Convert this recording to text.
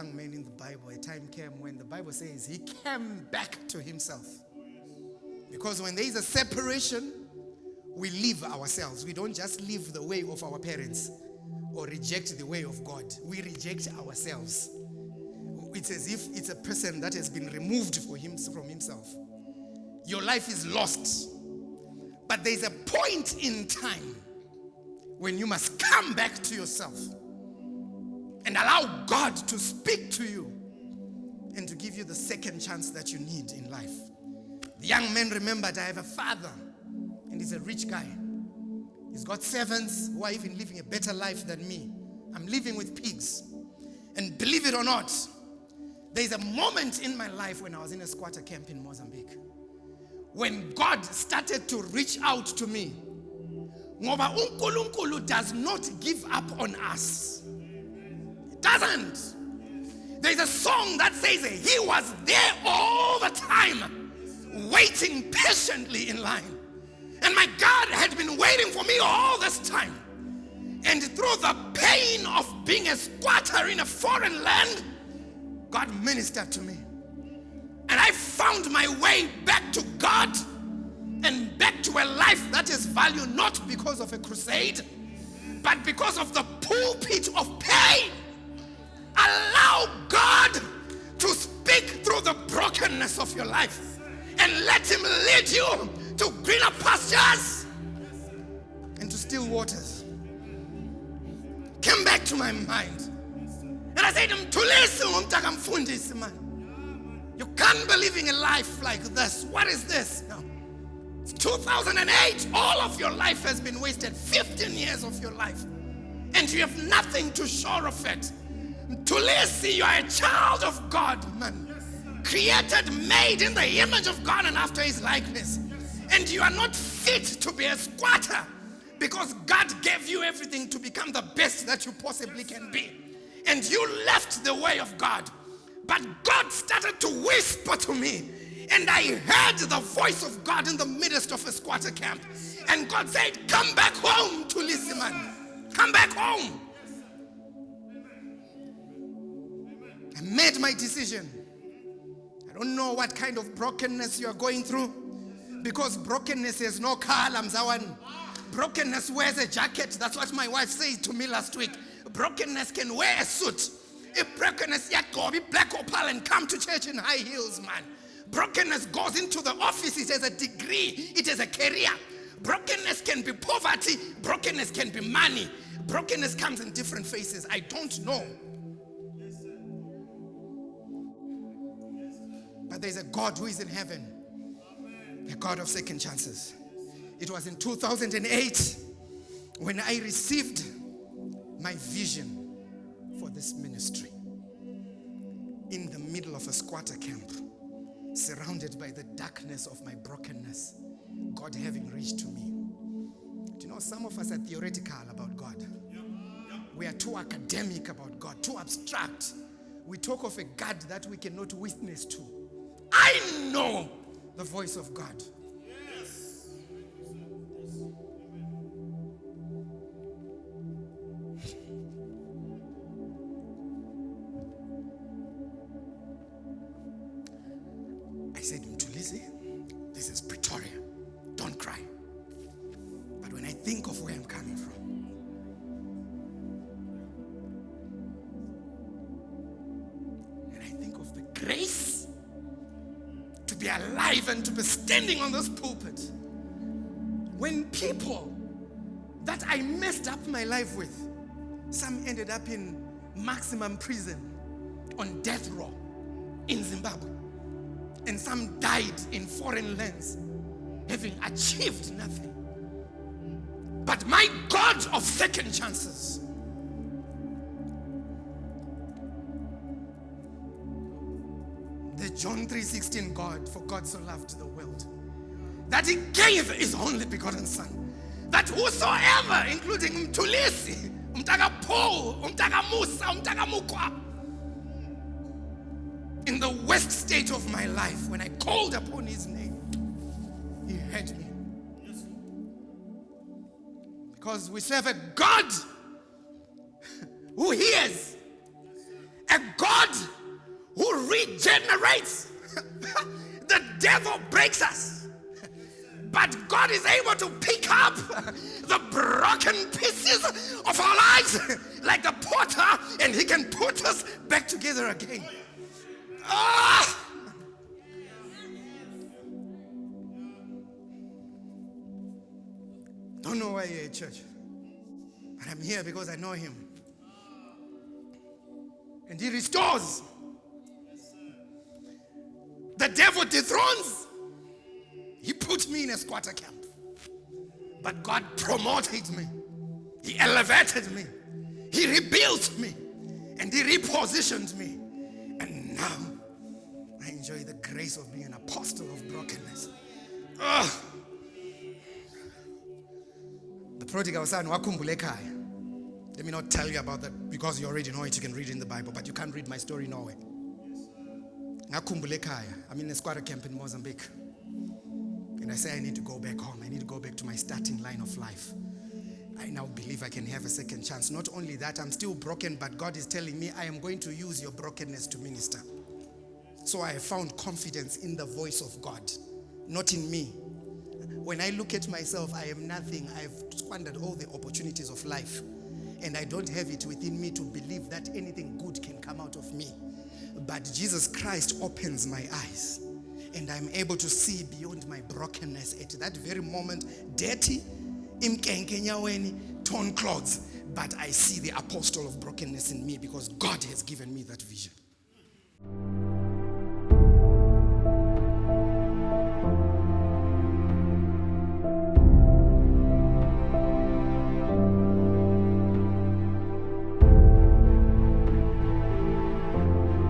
young man in the Bible, a time came when the Bible says he came back to himself. Because when there is a separation, we leave ourselves. We don't just leave the way of our parents or reject the way of God. We reject ourselves. It's as if it's a person that has been removed from himself. Your life is lost. But there's a point in time when you must come back to yourself and allow God to speak to you and to give you the second chance that you need in life. The young man remembered, I have a father and he's a rich guy. He's got servants who are even living a better life than me. I'm living with pigs. And believe it or not, there's a moment in my life when I was in a squatter camp in Mozambique when God started to reach out to me. Ngoba uNkulunkulu does not give up on us. It doesn't. There's a song that says he was there all the time, waiting patiently in line. And my God had been waiting for me all this time. And through the pain of being a squatter in a foreign land, God ministered to me. And I found my way back to God and back to a life that is valued not because of a crusade, but because of the pulpit of pain. Allow God to speak through the brokenness of your life and let him lead you to greener pastures and to still waters. Came back to my mind. And I said, Mthulisi, man. You can't be living a life like this. What is this? No. It's 2008. All of your life has been wasted. 15 years of your life. And you have nothing to show of it. Mthulisi, you are a child of God, man. Created, made in the image of God and after his likeness. And you are not fit to be a squatter because God gave you everything to become the best that you possibly can be. And you left the way of God. But God started to whisper to me. And I heard the voice of God in the midst of a squatter camp. And God said, come back home, Mthulisi, man. Come back home. I made my decision. I don't know what kind of brokenness you are going through. Because brokenness has no color, Mzawan. Brokenness wears a jacket. That's what my wife said to me last week. Brokenness can wear a suit. If brokenness yet go be black opal and come to church in high heels, man. Brokenness goes into the office. It has a degree. It has a career. Brokenness can be poverty. Brokenness can be money. Brokenness comes in different faces. I don't know. But there's a God who is in heaven. A God of second chances. It was in 2008 when I received my vision for this ministry in the middle of a squatter camp, surrounded by the darkness of my brokenness, God having reached to me. Do you know, some of us are theoretical about God. We are too academic about God, too abstract. We talk of a God that we cannot witness to. I know the voice of God. I said, Mthulisi, this is Pretoria. Don't cry. But when I think of where I'm coming from, and I think of the grace to be alive and to be standing on this pulpit, when people that I messed up my life with, some ended up in maximum prison on death row in Zimbabwe. And some died in foreign lands, having achieved nothing. But my God of second chances, the John 3:16 God, for God so loved the world, that he gave his only begotten son, that whosoever, including Mthulisi, Umtaka Paul, Umtaka Musa, Umtaka Mukwa, in the worst state of my life, when I called upon his name, he heard me. Because we serve a God who hears a God who regenerates. The devil breaks us, but God is able to pick up the broken pieces of our lives like the potter, and he can put us back together again. Don't know why you're at church, but I'm here because I know him. And he restores. The devil dethrones. He put me in a squatter camp. But God promoted me. He elevated me. He rebuilt me. And he repositioned me. And now I enjoy the grace of being an apostle of brokenness. The prodigal son, wakhumbula ekhaya. Let me not tell you about that because you already know it. You can read it in the Bible, but you can't read my story nowhere. Ngakhumbula ekhaya. I'm in a squatter camp in Mozambique. And I say I need to go back home. I need to go back to my starting line of life. I now believe I can have a second chance. Not only that, I'm still broken, but God is telling me I am going to use your brokenness to minister. So I have found confidence in the voice of God, not in me. When I look at myself, I am nothing. I've squandered all the opportunities of life. And I don't have it within me to believe that anything good can come out of me. But Jesus Christ opens my eyes. And I'm able to see beyond my brokenness at that very moment. Dirty, torn clothes. But I see the apostle of brokenness in me because God has given me that vision.